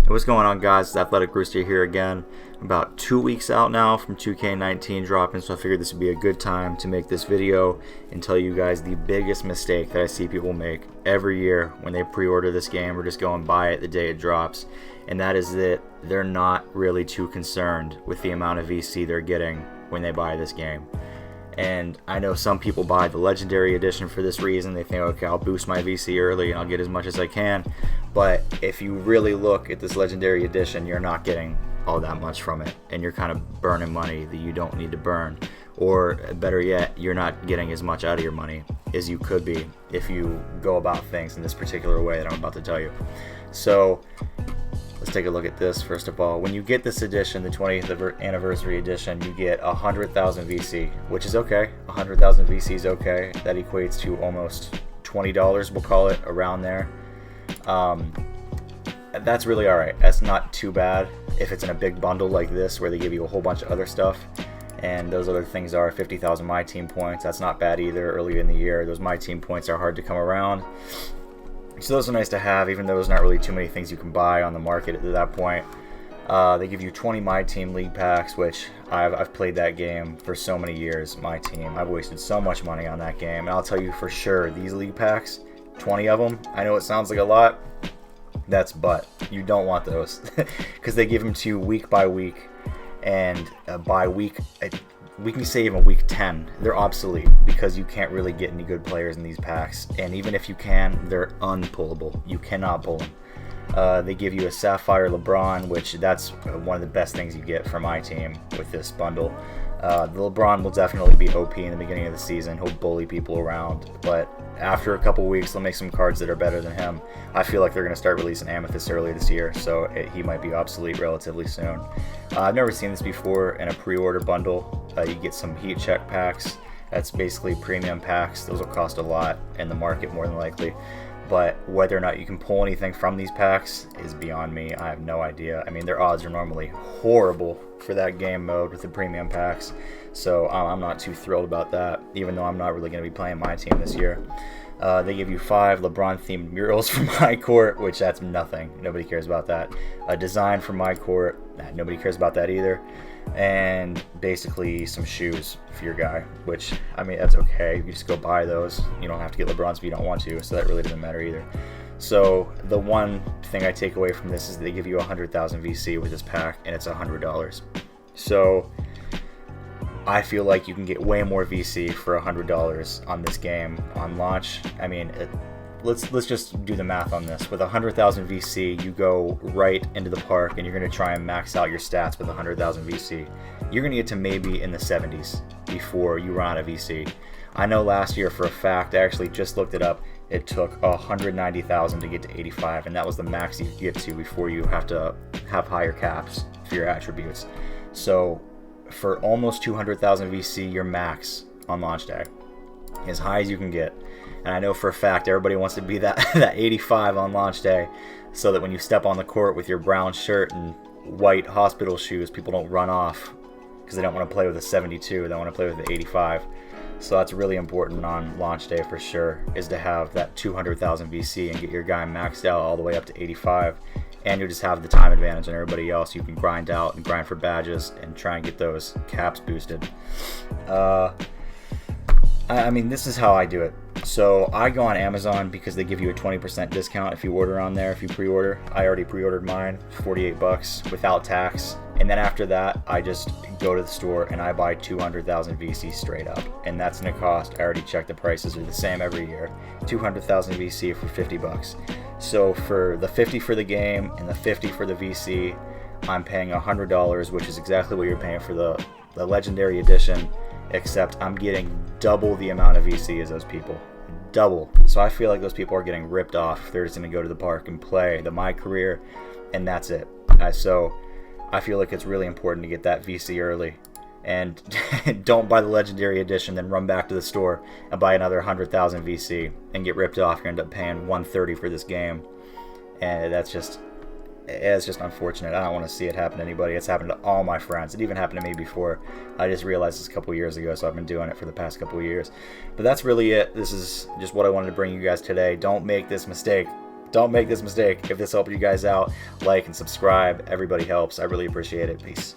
What's going on, guys? It's Athletic Rooster here again. About 2 weeks out now from 2K19 dropping, so I figured this would be a good time to make this video and tell you guys the biggest mistake that I see people make every year when they pre-order this game or just go and buy it the day it drops, and that is that they're not really too concerned with the amount of VC they're getting when they buy this game. And I know some people buy the Legendary Edition for this reason. They think, okay, I'll boost my VC early and I'll get as much as I can. But if you really look at this Legendary Edition, you're not getting all that much from it. And you're kind of burning money that you don't need to burn. Or better yet, you're not getting as much out of your money as you could be if you go about things in this particular way that I'm about to tell you. So let's take a look at this first of all. When you get this edition, the 20th anniversary edition, you get 100,000 VC, which is okay. 100,000 VC is okay. That equates to almost $20, we'll call it, around there. That's really alright. That's not too bad if it's in a big bundle like this where they give you a whole bunch of other stuff. And those other things are 50,000 My Team points. That's not bad either earlier in the year. Those My Team points are hard to come around. So those are nice to have, even though there's not really too many things you can buy on the market at that point. They give you 20 My Team League packs, which I've played that game for so many years, My Team. I've wasted so much money on that game, and I'll tell you for sure, these League packs, 20 of them, I know it sounds like a lot, that's but. You don't want those, because they give them to you week by week, and by week, we can say even week 10, they're obsolete because you can't really get any good players in these packs. And even if you can, they're unpullable. You cannot pull them. They give you a Sapphire LeBron, which that's one of the best things you get from My Team with this bundle. The LeBron will definitely be OP in the beginning of the season. He'll bully people around, but after a couple weeks, they'll make some cards that are better than him. I feel like they're going to start releasing Amethyst early this year, so he might be obsolete relatively soon. I've never seen this before in a pre-order bundle. You get some heat check packs. That's basically premium packs. Those will cost a lot in the market more than likely. But whether or not you can pull anything from these packs is beyond me. I have no idea. I mean, their odds are normally horrible for that game mode with the premium packs. So I'm not too thrilled about that, even though I'm not really going to be playing My Team this year. They give you 5 LeBron-themed murals from My Court, which that's nothing. Nobody cares about that. A design from My Court, nobody cares about that either. And basically some shoes for your guy, which, I mean, that's okay. You just go buy those. You don't have to get LeBrons if you don't want to, so that really doesn't matter either. So the one thing I take away from this is they give you 100,000 VC with this pack, and it's $100. So I feel like you can get way more VC for $100 on this game on launch. I mean, let's just do the math on this. With 100,000 VC, you go right into the park and you're going to try and max out your stats with 100,000 VC. You're going to get to maybe in the 70s before you run out of VC. I know last year for a fact, I actually just looked it up, it took 190,000 to get to 85, and that was the max you get to before you have to have higher caps for your attributes. So for almost 200,000 VC, your max on launch day, as high as you can get. And I know for a fact everybody wants to be that 85 on launch day, so that when you step on the court with your brown shirt and white hospital shoes, people don't run off because they don't want to play with a 72, they want to play with the 85. So that's really important on launch day for sure, is to have that 200,000 VC and get your guy maxed out all the way up to 85. And you just have the time advantage on everybody else. You can grind out and grind for badges and try and get those caps boosted. I mean, this is how I do it. So I go on Amazon because they give you a 20% discount if you order on there, if you pre-order. I already pre-ordered mine, $48 without tax. And then after that, I just go to the store and I buy 200,000 VC straight up. And that's going to cost, I already checked the prices are the same every year, 200,000 VC for $50. So for the 50 for the game and the 50 for the VC, I'm paying $100, which is exactly what you're paying for the Legendary Edition, except I'm getting double the amount of VC as those people. Double. So I feel like those people are getting ripped off. They're just going to go to the park and play the My Career, and that's it. So I feel like it's really important to get that VC early. And don't buy the Legendary Edition, then run back to the store and buy another 100,000 VC and get ripped off. You're going to end up paying $130 for this game. And it's just unfortunate. I don't want to see it happen to anybody. It's happened to all my friends. It even happened to me before. I just realized this a couple years ago, so I've been doing it for the past couple years. But that's really it. This is just what I wanted to bring you guys today. Don't make this mistake. don't make this mistake. If this helped you guys out, like and subscribe. Everybody helps. I really appreciate it. Peace.